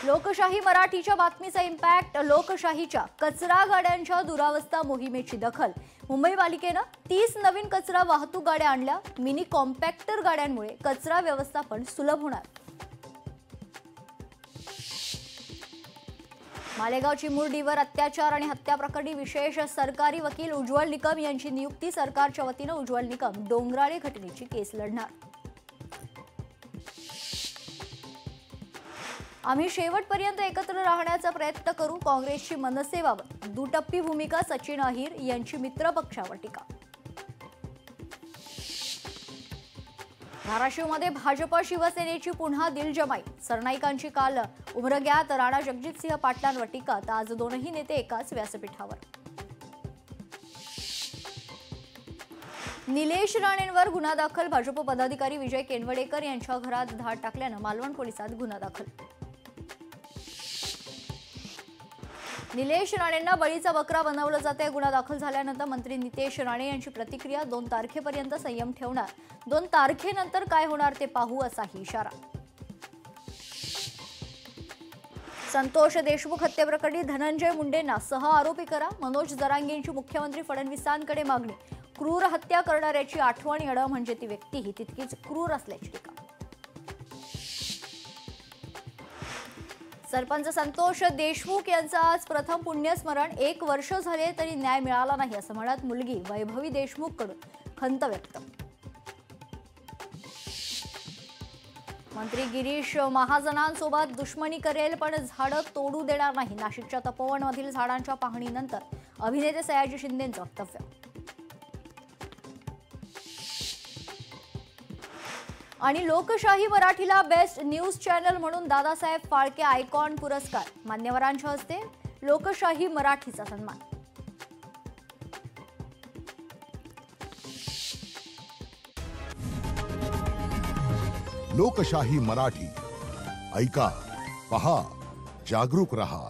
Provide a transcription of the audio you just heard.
लोकशाही मराठीच्या बातमीचा इम्पॅक्ट. लोकशाहीच्या कचरा गाड्यांच्या दुरावस्था मोहिमेची दखल. मुंबई पालिकेने 30 नवीन कचरा वाहतूक गाड्या आणल्या. मिनी कॉम्पॅक्टर गाड्यांमुळे कचरा व्यवस्थापन सुलभ होणार. मालेगाव चिमुरडीवर अत्याचार आणि हत्या प्रकरणी विशेष सरकारी वकील उज्ज्वल निकम यांची नियुक्ती. सरकारच्या वतीने उज्ज्वल निकम डोंगराळे घटनेची केस लढणार. आम्ही शेवटपर्यंत एकत्र राहण्याचा प्रयत्न करू. काँग्रेसची मनसेबाबत दुटप्पी भूमिका. सचिन अहिर यांची मित्रपक्षावर टीका. धाराशिवमध्ये भाजप शिवसेनेची पुन्हा दिलजमाई. सरनाईकांची काल उमरग्यात राणा जगजितसिंह पाटलांवर टीका. तर आज दोनही नेते एकाच व्यासपीठावर. निलेश राणेंवर गुन्हा दाखल. भाजप पदाधिकारी विजय केनवडेकर यांच्या घरात धाड टाकल्यानं मालवण पोलिसात गुन्हा दाखल. निलेश राणेंना बळीचा बकरा बनवलं जाते. गुन्हा दाखल झाल्यानंतर मंत्री नितेश राणे यांची प्रतिक्रिया. 2 तारखेपर्यंत संयम ठेवणार. 2 तारखेनंतर काय होणार ते पाहू, असाही इशारा. संतोष देशमुख हत्येप्रकरणी धनंजय मुंडेंना सह आरोपी करा. मनोज जरांगेंची मुख्यमंत्री फडणवीसांकडे मागणी. क्रूर हत्या करणाऱ्याची आठवण येणं म्हणजे ती व्यक्तीही तितकीच क्रूर असल्याची टीका. सरपंच संतोष देशमुख यांचं आज प्रथम पुण्यस्मरण. 1 वर्ष झाले तरी न्याय मिळाला नाही असं म्हणत मुलगी वैभवी देशमुख कडून खंत व्यक्त. मंत्री गिरीश महाजनांसोबत दुश्मनी करेल पण झाडं तोडू देणार नाही. नाशिकच्या तपोवनमधील झाडांच्या पाहणीनंतर अभिनेते सयाजी शिंदेंचं वक्तव्य. आणि लोकशाही मराठीला बेस्ट न्यूज चॅनल म्हणून दादासाहेब फाळके आयकॉन पुरस्कार. मान्यवरांच्या हस्ते लोकशाही मराठीचा सन्मान. लोकशाही मराठी ऐका, पहा, जागरूक रहा.